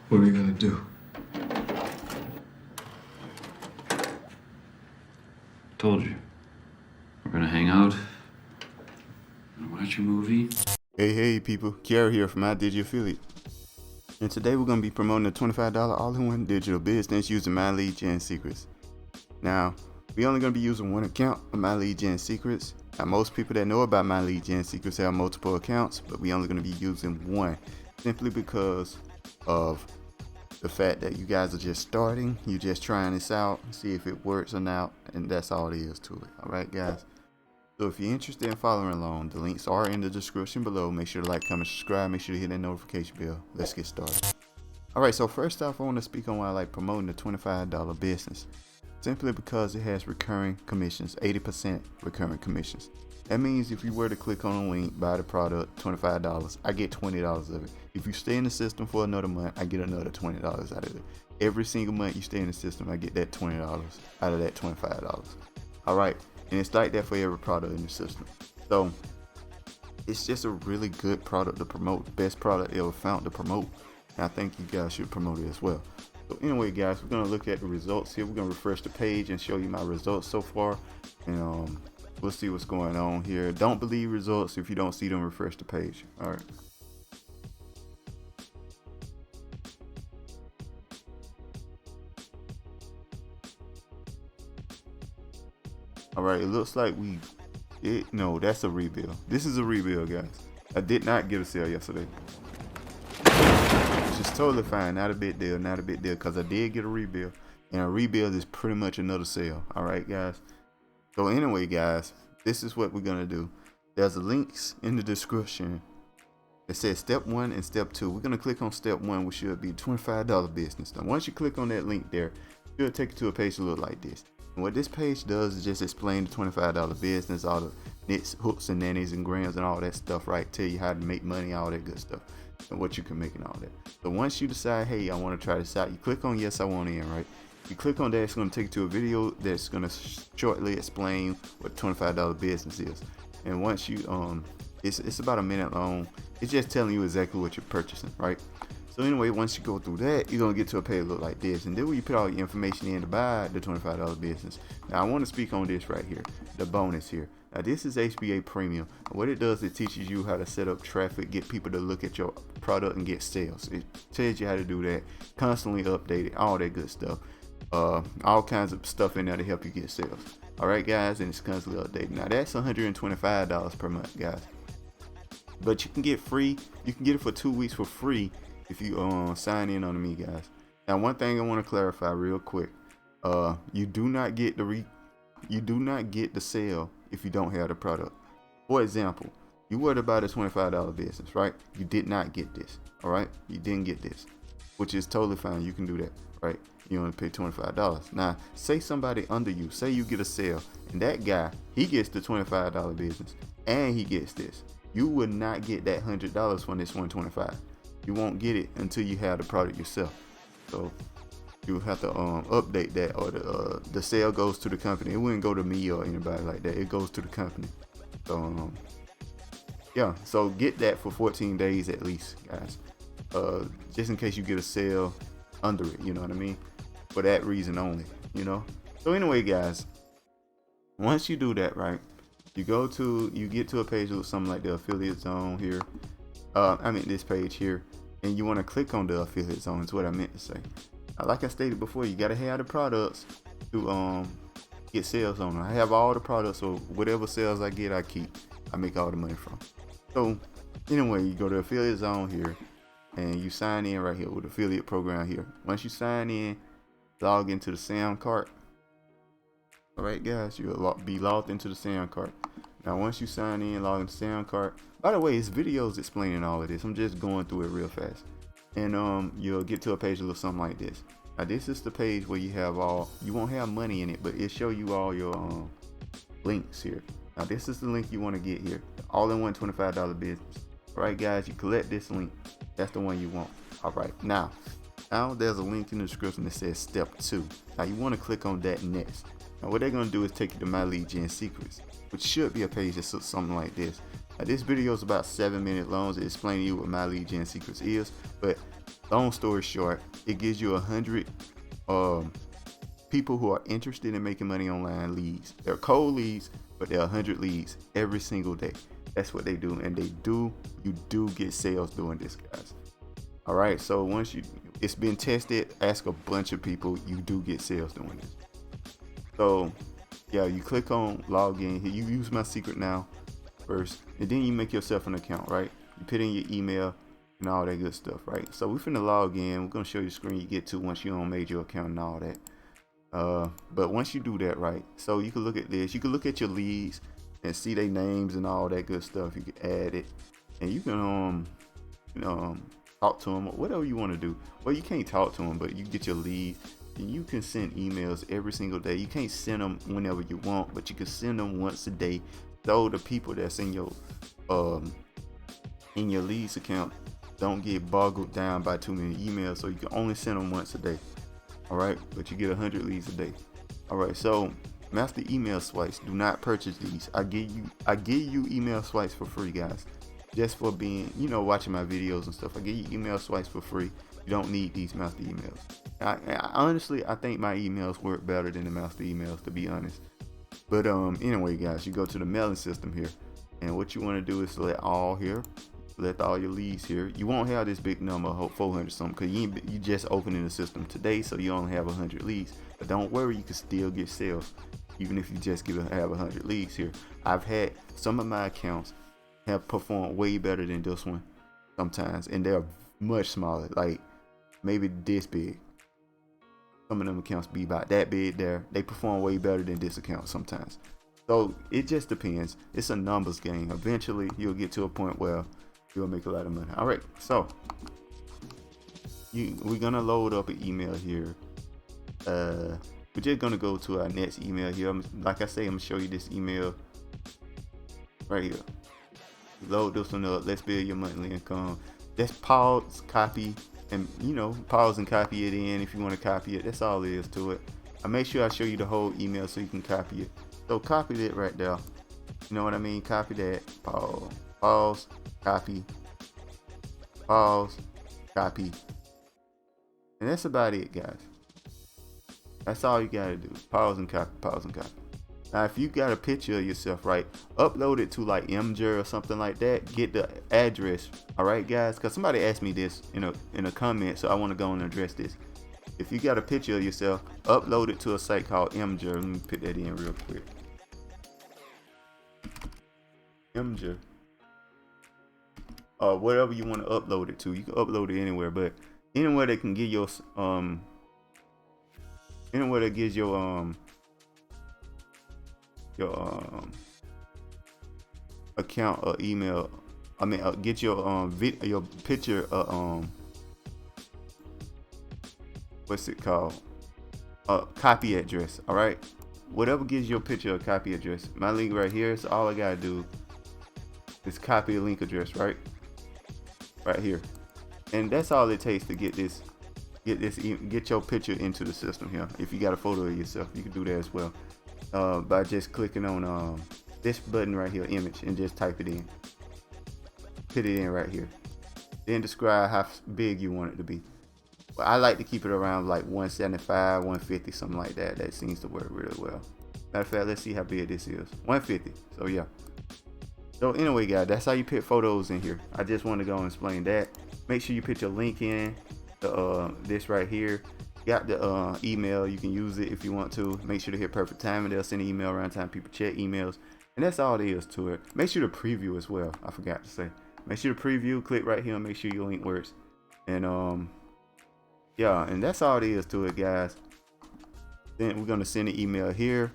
What are we gonna do? Told you. We're gonna hang out, and watch a movie. Hey people, Kiara here from iDigi Affiliate. And today we're going to be promoting a $25 all-in-one digital business using My Lead Gen Secrets. Now, we're only going to be using one account of My Lead Gen Secrets. Now, most people that know about My Lead Gen Secrets have multiple accounts, but we're only going to be using one simply because of the fact that you guys are just starting. You're just trying this out, see if it works or not, and that's all there is to it. Alright guys? So if you're interested in following along, the links are in the description below. Make sure to like, comment, subscribe. Make sure to hit that notification bell. Let's get started. Alright, so first off, I want to speak on why I like promoting the $25 business. Simply because it has recurring commissions, 80% recurring commissions. That means if you were to click on a link, buy the product, $25, I get $20 of it. If you stay in the system for another month, I get another $20 out of it. Every single month you stay in the system, I get that $20 out of that $25. Alright. And it's like that for every product in the system. So it's just a really good product to promote, best product ever found to promote. And I think you guys should promote it as well. So anyway guys, we're gonna look at the results here. We're gonna refresh the page and show you my results so far. And we'll see what's going on here. Don't believe results if you don't see them. Refresh the page. All right. Alright, it looks like no, that's a rebuild. This is a rebuild, guys. I did not get a sale yesterday. Which is totally fine. Not a big deal, not a big deal, because I did get a rebuild. And a rebuild is pretty much another sale. Alright, guys. So anyway, guys, this is what we're going to do. There's a links in the description. It says step 1 and step 2. We're going to click on step 1, which should be $25 business. Now, once you click on that link there, it'll take you to a page that look like this. And what this page does is just explain the $25 business, all the nits, hooks, and nannies, and grams, and all that stuff, right? Tell you how to make money, all that good stuff, and what you can make and all that. So once you decide, hey, I want to try this out, you click on yes, I want in, right? You click on that, it's going to take you to a video that's going to shortly explain what $25 business is. And once you, it's about a minute long. It's just telling you exactly what you're purchasing, right? So anyway, once you go through that, you're going to get to a page look like this. And then when you put all your information in to buy the $25 business. Now, I want to speak on this right here, the bonus here. Now, this is HBA Premium. What it does, it teaches you how to set up traffic, get people to look at your product and get sales. It tells you how to do that, constantly update it, all that good stuff. All kinds of stuff in there to help you get sales. All right, guys, and it's constantly updated. Now, that's $125 per month, guys. But you can get free. You can get it for 2 weeks for free if you sign in on me, guys. Now, one thing I want to clarify real quick: you do not get the sale if you don't have the product. For example, you were to buy the $25 business, right? You did not get this. All right, you didn't get this, which is totally fine. You can do that, right? You only pay $25. Now, say somebody under you, say you get a sale, and that guy, he gets the $25 business, and he gets this. You would not get that $100 from this $125. You won't get it until you have the product yourself. So you have to update that, or the sale goes to the company. It wouldn't go to me or anybody like that. It goes to the company. So yeah, so get that for 14 days at least, guys. Just in case you get a sale under it, you know what I mean? For that reason only, you know. So anyway, guys, once you do that, right, you get to a page with something like the affiliate zone here. This page here, and you want to click on the affiliate zone is what I meant to say. Like I stated before, you got to have the products to get sales on them. I have all the products, so whatever sales I get, I keep. I make all the money from. So anyway, you go to affiliate zone here, and you sign in right here with the affiliate program here. Once you sign in, log into the SAM cart. All right, guys, you'll be logged into the SAM cart. Now, once you sign in, log into SAM cart. By the way, it's videos explaining all of this. I'm just going through it real fast. And you'll get to a page that looks something like this. Now, this is the page where you won't have money in it, but it'll show you all your links here. Now, this is the link you want to get here. All-in-one $25 business. All right, guys, you collect this link. That's the one you want. All right, now there's a link in the description that says step 2. Now, you want to click on that next. Now, what they're going to do is take you to My Lead Gen Secrets, which should be a page that looks something like this. Now, this video is about 7 minutes long. It explains to you what my lead gen secrets is. But long story short, it gives you 100 people who are interested in making money online leads. They're cold leads, but they're 100 leads every single day. That's what they do, and you do get sales doing this, guys. All right, so once it's been tested, ask a bunch of people, you do get sales doing this. So yeah, you click on log in here. You use my secret now first, and then you make yourself an account, right? You put in your email and all that good stuff, right? So we're finna log in. We're gonna show you the screen you get to once you made your account and all that. But once you do that, right, so you can look at this. You can look at your leads and see their names and all that good stuff. You can add it, and you can talk to them or whatever you want to do. Well, you can't talk to them, but you get your leads, and you can send emails every single day. You can't send them whenever you want, but you can send them once a day. So the people that's in your leads account don't get boggled down by too many emails. So you can only send them once a day. All right, but you get 100 leads a day. All right, so master email swipes. Do not purchase these. I give you email swipes for free, guys, just for being, watching my videos and stuff. I give you email swipes for free. You don't need these master emails. Honestly, I think my emails work better than the master emails, to be honest. But anyway, guys, you go to the mailing system here, and what you want to do is select all here. Select all your leads here. You won't have this big number, 400 something, because you just opening the system today, so you only have 100 leads. But don't worry, you can still get sales even if you just have 100 leads here. I've had some of my accounts have performed way better than this one sometimes, and they're much smaller, like maybe this big. Some of them accounts be about that big there. They perform way better than this account sometimes. So it just depends. It's a numbers game. Eventually you'll get to a point where you'll make a lot of money. All right, so we're gonna load up an email here. We're just gonna go to our next email here. Like I say, I'm gonna show you this email right here. Load this one up. Let's build your monthly income. Just pause, copy, and pause and copy it in if you want to copy it. That's all there is to it. I make sure I show you the whole email so you can copy it. So copy it right there. You know what I mean? Copy that. Pause, copy, pause, copy, and that's about it, guys. That's all you gotta do. Pause and copy, pause and copy. Now, if you got a picture of yourself, right, upload it to like Imgur or something like that. Get the address, all right, guys? Because somebody asked me this in a comment, so I want to go and address this. If you got a picture of yourself, upload it to a site called Imgur. Let me put that in real quick. Imgur. Whatever you want to upload it to, you can upload it anywhere, but anywhere that can give your anywhere that gives your account or email. I mean, get your your picture. What's it called? Copy address. All right. Whatever gives your picture a copy address. My link right here. So all I gotta do is copy a link address right here, and that's all it takes to get your picture into the system here. If you got a photo of yourself, you can do that as well. By just clicking on this button right here, image, and just type it in. Put it in right here. Then describe how big you want it to be. Well, I like to keep it around like 175, 150, something like that. That seems to work really well. Matter of fact, let's see how big this is. 150. So yeah. So anyway, guys, that's how you put photos in here. I just want to go and explain that. Make sure you put your link in this right here. Got the email. You can use it if you want to. Make sure to hit perfect timing. They'll send an email around time people check emails, and that's all there is to it. Make sure to preview as well. I forgot to say. Make sure to preview. Click right here and make sure your link works. And yeah, and that's all there is to it, guys. Then we're gonna send an email here.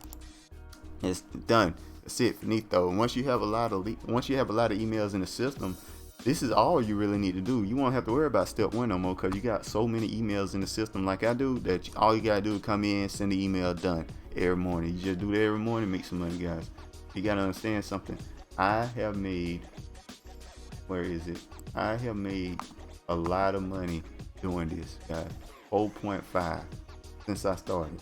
It's done. That's it, finito. Once you have a lot of emails in the system, this is all you really need to do. You won't have to worry about step one no more, because you got so many emails in the system like I do that all you gotta do is come in, send the email, done every morning. You just do that every morning, make some money, guys. You gotta understand something. I have made a lot of money doing this, guys. 4.5 since I started,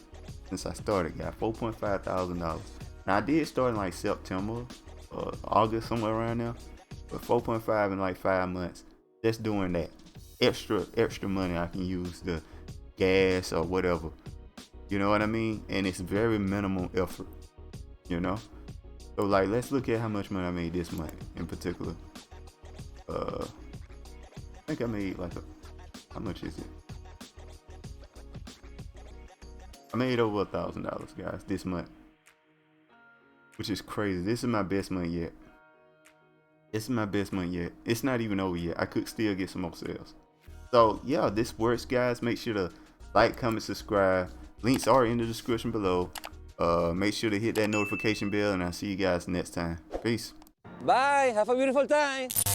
guys. $4.5 thousand. Now I did start in like September, August, somewhere around there. But 4.5 in like 5 months. Just doing that. Extra money I can use the gas or whatever. You know what I mean? And it's very minimal effort. You know? So like let's look at how much money I made this month in particular. I think I made like how much is it? I made over $1,000, guys, this month. Which is crazy. This is my best month yet. This is my best month yet. It's not even over yet. I could still get some more sales. So yeah, this works, guys. Make sure to like, comment, subscribe. Links are in the description below. Make sure to hit that notification bell, and I'll see you guys next time. Peace. Bye. Have a beautiful time.